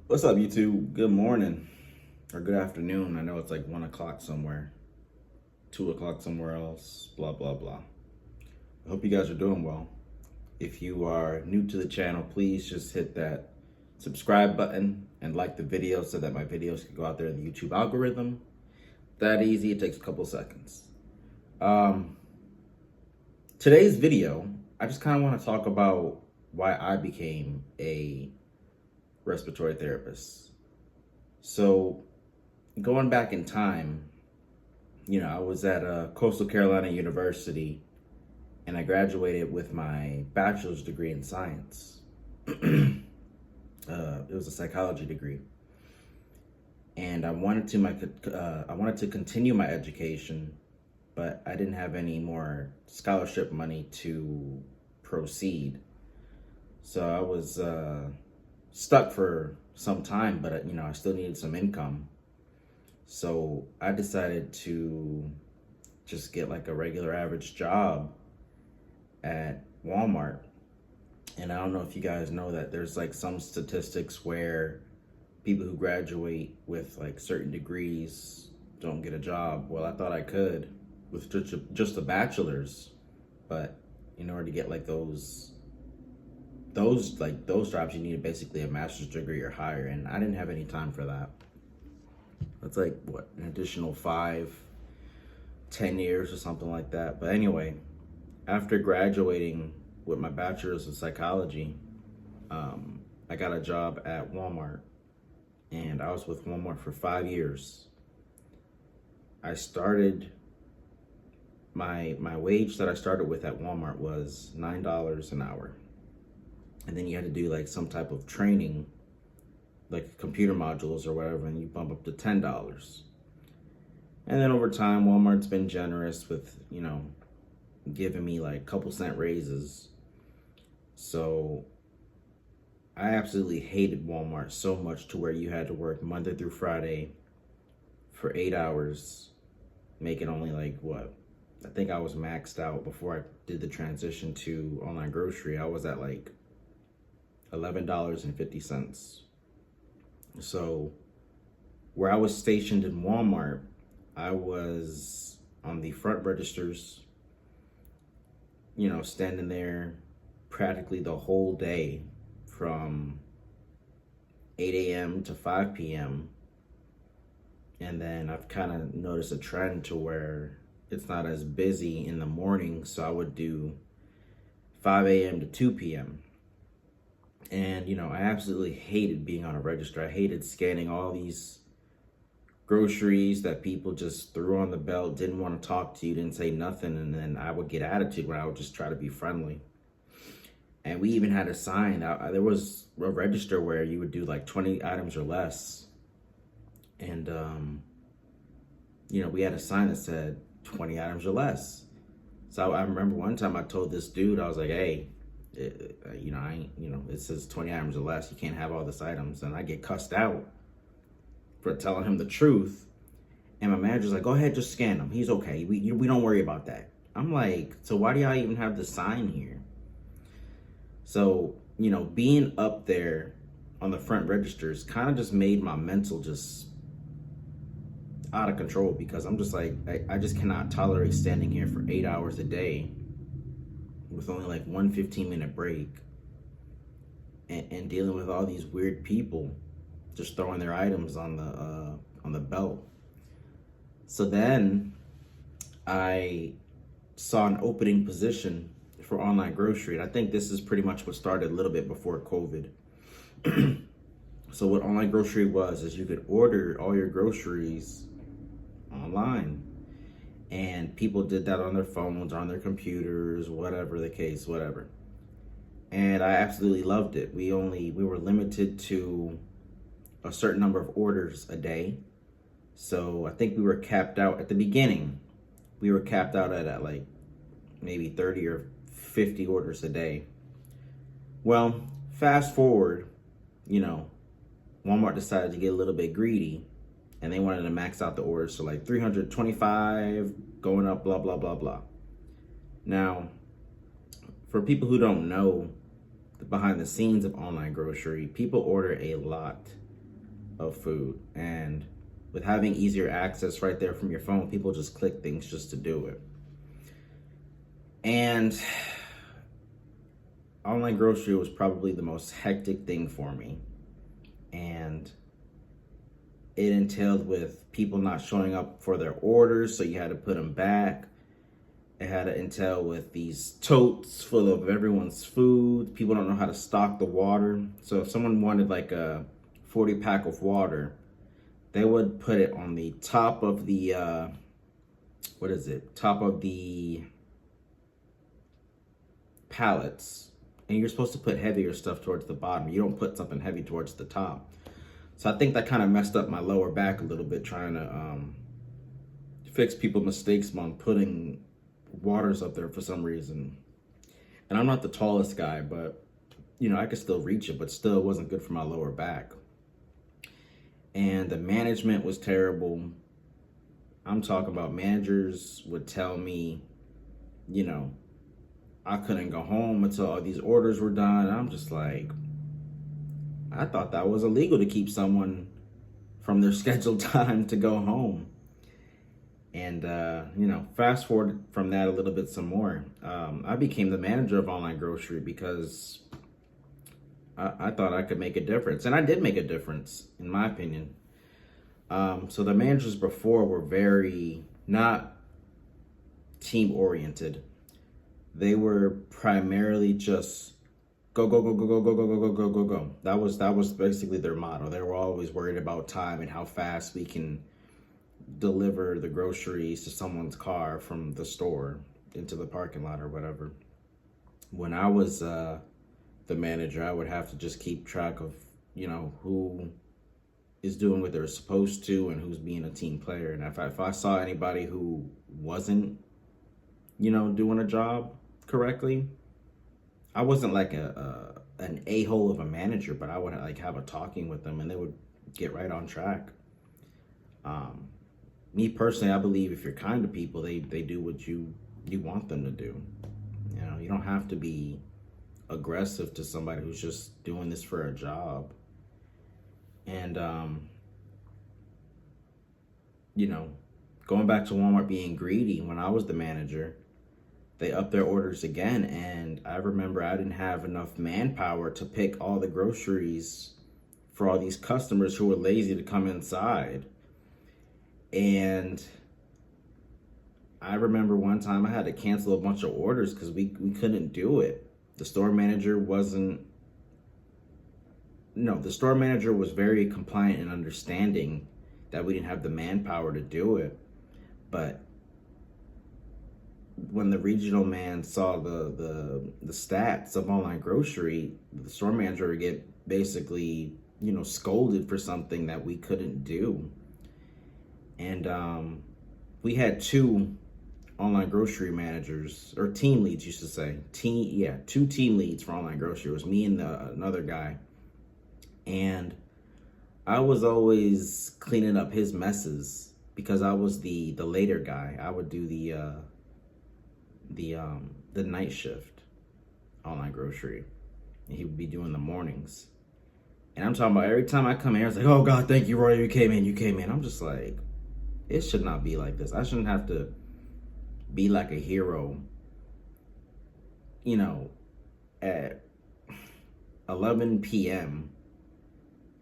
What's up, YouTube? Good morning or good afternoon. I know it's like 1 o'clock somewhere, 2 o'clock somewhere else, blah, blah, blah. I hope you guys are doing well. If you are new to the channel, please just hit that subscribe button and like the video so that my videos can go out there in the YouTube algorithm. That easy, it takes a couple seconds. Today's video, I just kind of want to talk about why I became a respiratory therapist. So going back in time, I was at Coastal Carolina University and I graduated with my bachelor's degree in science. It was a psychology degree. And I wanted to continue my education, but I didn't have any more scholarship money to proceed. So I was stuck for some time, but I still needed some income. So I decided to just get like a regular average job at Walmart. And I don't know if you guys know that there's like some statistics where people who graduate with like certain degrees don't get a job. Well, I thought I could with just a bachelor's, but in order to get like those jobs, you needed basically a master's degree or higher, and I didn't have any time for that. That's like what, an additional 5-10 years or something like that. But anyway, after graduating with my bachelor's in psychology, I got a job at Walmart, and I was with Walmart for 5 years. I started my wage that I started with at Walmart was $9 an hour. And then you had to do like some type of training, like computer modules or whatever, and you bump up to $10. And then over time, Walmart's been generous with, giving me like a couple cent raises. So I absolutely hated Walmart so much to where you had to work Monday through Friday for 8 hours, making only like what? I think I was maxed out before I did the transition to online grocery. I was at like $11.50. So where I was stationed in Walmart, I was on the front registers, standing there practically the whole day from 8 a.m. to 5 p.m. And then I've kind of noticed a trend to where it's not as busy in the morning, so I would do 5 a.m. to 2 p.m. And, I absolutely hated being on a register. I hated scanning all these groceries that people just threw on the belt, didn't want to talk to you, didn't say nothing. And then I would get attitude when I would just try to be friendly. And we even had a sign. There was a register where you would do like 20 items or less. And, we had a sign that said 20 items or less. So I remember one time I told this dude, I was like, hey, it says 20 items or less. You can't have all these items. And I get cussed out for telling him the truth. And my manager's like, go ahead, just scan him. He's okay. We don't worry about that. I'm like, so why do y'all even have the sign here? So, being up there on the front registers kind of just made my mental just out of control, because I'm just like, I just cannot tolerate standing here for 8 hours a day with only like one 15-minute break and dealing with all these weird people just throwing their items on the belt. So then I saw an opening position for online grocery, and I think this is pretty much what started a little bit before COVID. So what online grocery was is you could order all your groceries online. And people did that on their phones, on their computers, whatever the case, whatever. And I absolutely loved it. We were limited to a certain number of orders a day. So I think we were capped out at the beginning. We were capped out at like maybe 30 or 50 orders a day. Well, fast forward, Walmart decided to get a little bit greedy, and they wanted to max out the orders, so like 325 going up, blah, blah, blah, blah. Now, for people who don't know the behind the scenes of online grocery, people order a lot. of food. And with having easier access right there from your phone, people just click things just to do it. And online grocery was probably the most hectic thing for me. And it entailed with people not showing up for their orders, so you had to put them back. It had to entail with these totes full of everyone's food. People don't know how to stock the water. So if someone wanted like a 40 pack of water, they would put it on the top of the, top of the pallets. And you're supposed to put heavier stuff towards the bottom. You don't put something heavy towards the top. So I think that kind of messed up my lower back a little bit, trying to fix people's mistakes on putting waters up there for some reason. And I'm not the tallest guy, but I could still reach it, but still it wasn't good for my lower back. And the management was terrible. I'm talking about managers would tell me, I couldn't go home until all these orders were done. And I'm just like, I thought that was illegal to keep someone from their scheduled time to go home. And, fast forward from that a little bit some more. I became the manager of online grocery because I thought I could make a difference. And I did make a difference, in my opinion. So the managers before were very not team-oriented. They were primarily just go, go, go, go, go, go, go, go, go, go, go, go. That was basically their motto. They were always worried about time and how fast we can deliver the groceries to someone's car from the store into the parking lot or whatever. When I was the manager, I would have to just keep track of, who is doing what they're supposed to and who's being a team player. And if I saw anybody who wasn't, doing a job correctly, I wasn't like an a-hole of a manager, but I would like have a talking with them and they would get right on track. Me personally, I believe if you're kind to people, they do what you want them to do. You don't have to be aggressive to somebody who's just doing this for a job. And, going back to Walmart being greedy, when I was the manager, they upped their orders again. And I remember I didn't have enough manpower to pick all the groceries for all these customers who were lazy to come inside. And I remember one time I had to cancel a bunch of orders because we couldn't do it. The store manager was very compliant and understanding that we didn't have the manpower to do it. But when the regional man saw the stats of online grocery, the store manager would get basically, scolded for something that we couldn't do. And we had two online grocery managers, or team leads, you should say. Two team leads for online grocery. It was me and another guy. And I was always cleaning up his messes because I was the later guy. I would do the night shift online grocery, and he would be doing the mornings. And I'm talking about every time I come here, it's like, oh God, thank you, Roy, you came in. I'm just like, it should not be like this. I shouldn't have to be like a hero, at 11 p.m.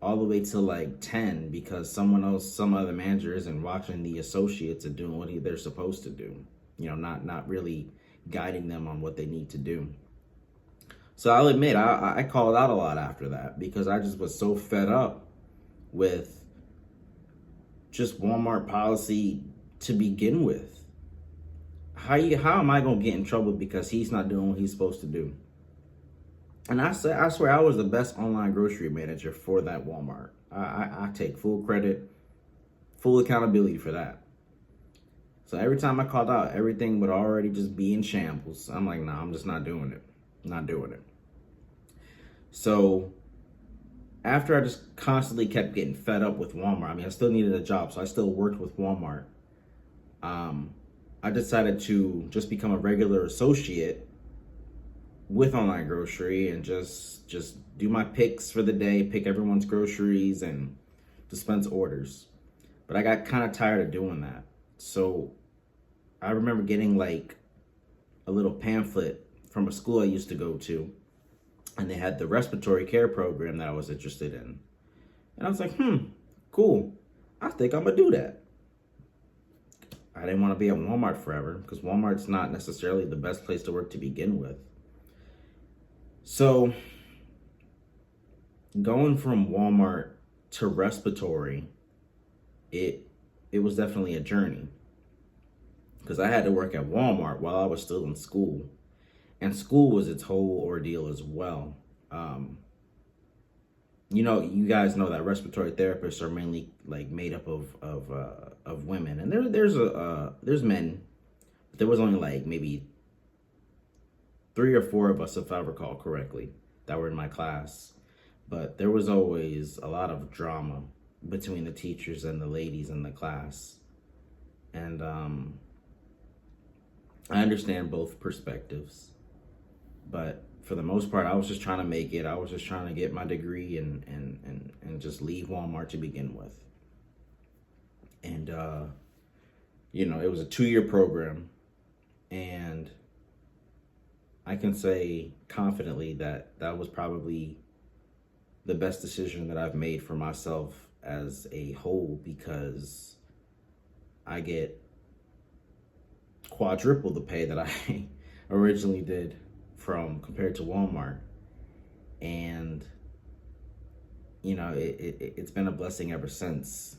all the way till like 10 because some other manager isn't watching the associates and doing what they're supposed to do. Not really guiding them on what they need to do. So I'll admit, I called out a lot after that because I just was so fed up with just Walmart policy to begin with. How am I going to get in trouble because he's not doing what he's supposed to do? And I swear I was the best online grocery manager for that Walmart. I take full credit, full accountability for that. So every time I called out, everything would already just be in shambles. I'm like, nah, I'm just not doing it. Not doing it. So after I just constantly kept getting fed up with Walmart, I still needed a job, so I still worked with Walmart. I decided to just become a regular associate with online grocery and just do my picks for the day, pick everyone's groceries and dispense orders. But I got kind of tired of doing that. So I remember getting like a little pamphlet from a school I used to go to, and they had the respiratory care program that I was interested in. And I was like, cool. I think I'm gonna do that. I didn't want to be at Walmart forever because Walmart's not necessarily the best place to work to begin with. So going from Walmart to respiratory, it was definitely a journey because I had to work at Walmart while I was still in school, and school was its whole ordeal as well. You guys know that respiratory therapists are mainly like made up of women, and there's men, but there was only like maybe 3 or 4 of us, if I recall correctly, that were in my class. But there was always a lot of drama between the teachers and the ladies in the class, and I understand both perspectives, but for the most part, I was just trying to make it. I was just trying to get my degree and just leave Walmart to begin with. And, it was a 2-year program. And I can say confidently that that was probably the best decision that I've made for myself as a whole, because I get quadruple the pay that I originally did compared to Walmart. And it's been a blessing ever since.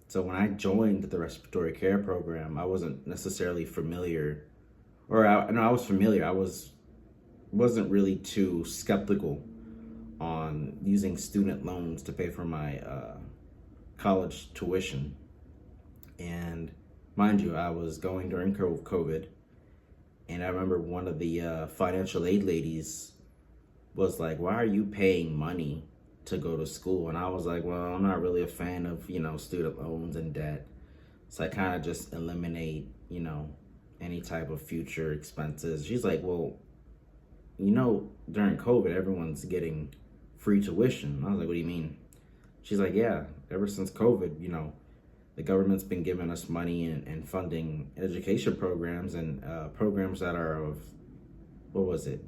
So when I joined the respiratory care program, I wasn't necessarily familiar, or I was familiar. I wasn't really too skeptical on using student loans to pay for my college tuition. And mind you, I was going during COVID. And I remember one of the financial aid ladies was like, "Why are you paying money to go to school?" And I was like, "Well, I'm not really a fan of, student loans and debt. So I kind of just eliminate, any type of future expenses." She's like, "Well, during COVID, everyone's getting free tuition." I was like, "What do you mean?" She's like, "Yeah, ever since COVID, the government's been giving us money and funding education programs and programs that are of," what was it?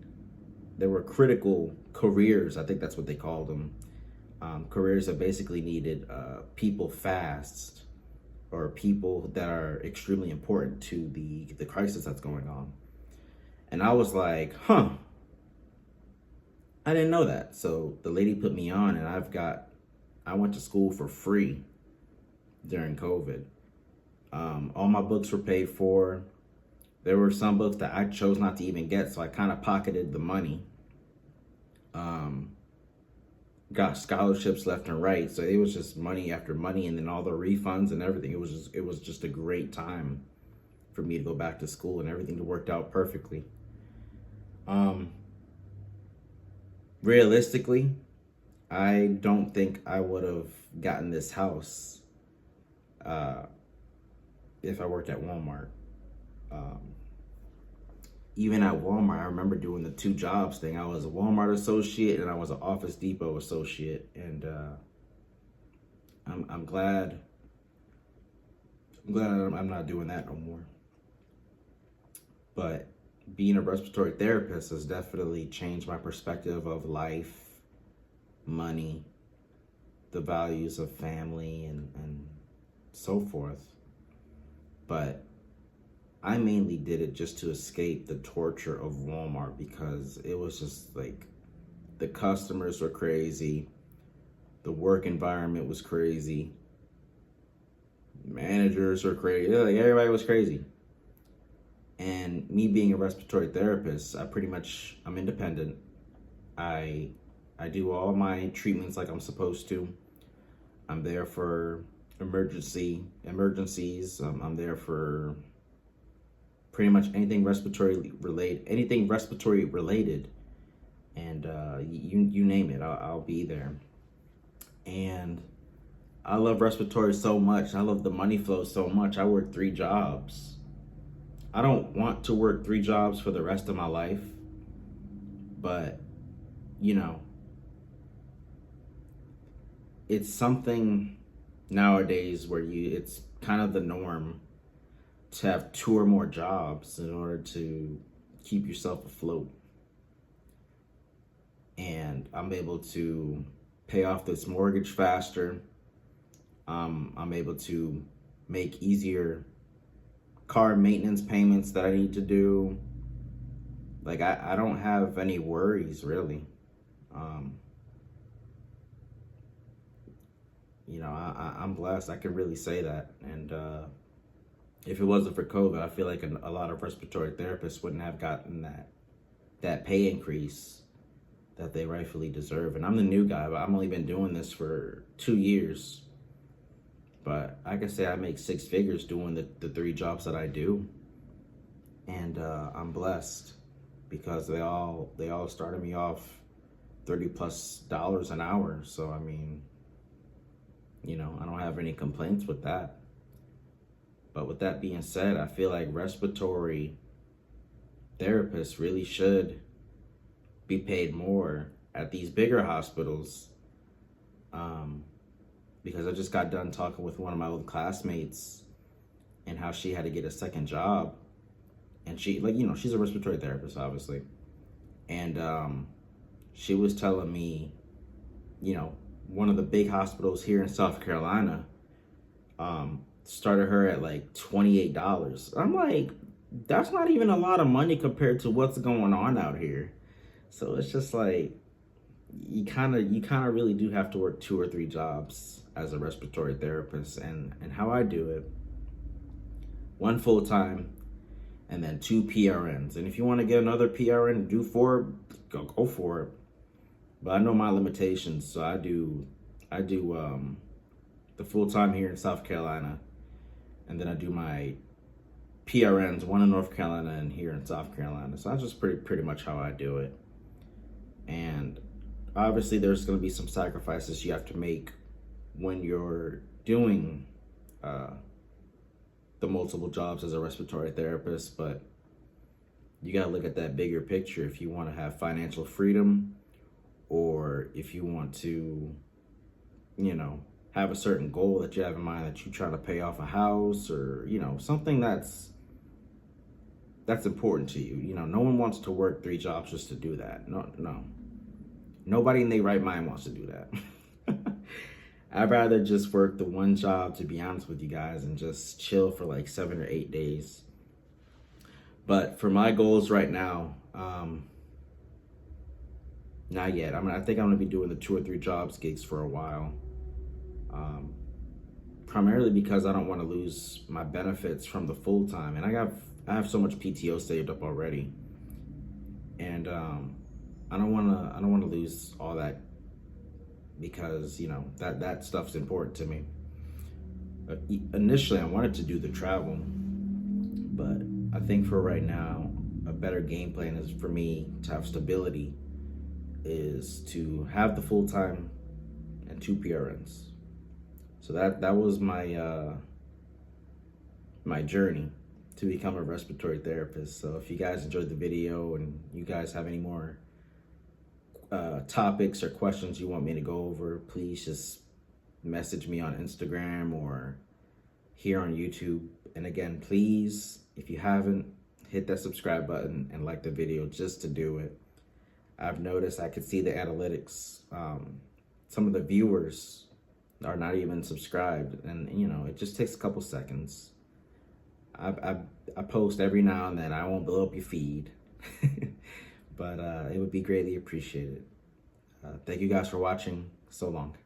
There were critical careers. I think that's what they called them. Careers that basically needed people fast, or people that are extremely important to the crisis that's going on. And I was like, I didn't know that. So the lady put me on, and I went to school for free during COVID. All my books were paid for. There were some books that I chose not to even get, so I kind of pocketed the money. Got scholarships left and right, so it was just money after money, and then all the refunds and everything. It was just a great time for me to go back to school, and everything worked out perfectly. Realistically, I don't think I would have gotten this house if I worked at Walmart. Even at Walmart, I remember doing the 2 jobs thing. I was a Walmart associate and I was an Office Depot associate, and I'm glad I'm not doing that no more. But being a respiratory therapist has definitely changed my perspective of life, money, the values of family, and so forth. But I mainly did it just to escape the torture of Walmart, because it was just like the customers were crazy, the work environment was crazy, managers were crazy, like everybody was crazy. And me being a respiratory therapist, I'm independent. I do all my treatments like I'm supposed to. I'm there for emergencies. I'm there for pretty much anything respiratory related, and you name it, I'll be there. And I love respiratory so much. I love the money flow so much. I work 3 jobs. I don't want to work 3 jobs for the rest of my life, but it's something nowadays where it's kind of the norm to have 2 or more jobs in order to keep yourself afloat. And I'm able to pay off this mortgage faster. I'm able to make easier car maintenance payments that I need to do. Like, I don't have any worries, really. I'm blessed. I can really say that. And if it wasn't for COVID, I feel like a lot of respiratory therapists wouldn't have gotten that pay increase that they rightfully deserve. And I'm the new guy, but I've only been doing this for 2 years. But I can say I make 6 figures doing the 3 jobs that I do. And I'm blessed because they all started me off $30+ an hour. So I mean, I don't have any complaints with that. But with that being said, I feel like respiratory therapists really should be paid more at these bigger hospitals. Because I just got done talking with one of my old classmates and how she had to get a second job. And she, she's a respiratory therapist, obviously. And she was telling me, one of the big hospitals here in South Carolina started her at like $28. I'm like, that's not even a lot of money compared to what's going on out here. So it's just like, you kind of really do have to work 2 or 3 jobs as a respiratory therapist. And how I do it, 1 full-time and then 2 PRNs. And if you want to get another PRN, do 4, go for it. But I know my limitations, so I do the full-time here in South Carolina, and then I do my PRNs, 1 in North Carolina and here in South Carolina. So that's just pretty much how I do it. And obviously there's going to be some sacrifices you have to make when you're doing the multiple jobs as a respiratory therapist, but you got to look at that bigger picture if you want to have financial freedom, or if you want to, have a certain goal that you have in mind, that you're trying to pay off a house, or, something that's important to you. No one wants to work 3 jobs just to do that. No. Nobody in their right mind wants to do that. I'd rather just work the 1 job, to be honest with you guys, and just chill for like 7 or 8 days. But for my goals right now, not yet. I think I'm gonna be doing the 2 or 3 jobs gigs for a while. Primarily because I don't want to lose my benefits from the full time, and I have so much PTO saved up already, and I don't want to lose all that, because that stuff's important to me. Initially, I wanted to do the travel, but I think for right now, a better game plan is for me to have stability, is to have the full time and 2 PRNs. So that was my my journey to become a respiratory therapist. So if you guys enjoyed the video and you guys have any more topics or questions you want me to go over, please just message me on Instagram or here on YouTube. And again, please, if you haven't, hit that subscribe button and like the video just to do it. I've noticed I could see the analytics. Some of the viewers are not even subscribed, and it just takes a couple seconds. I post every now and then. I won't blow up your feed, but it would be greatly appreciated. Thank you guys for watching. So long.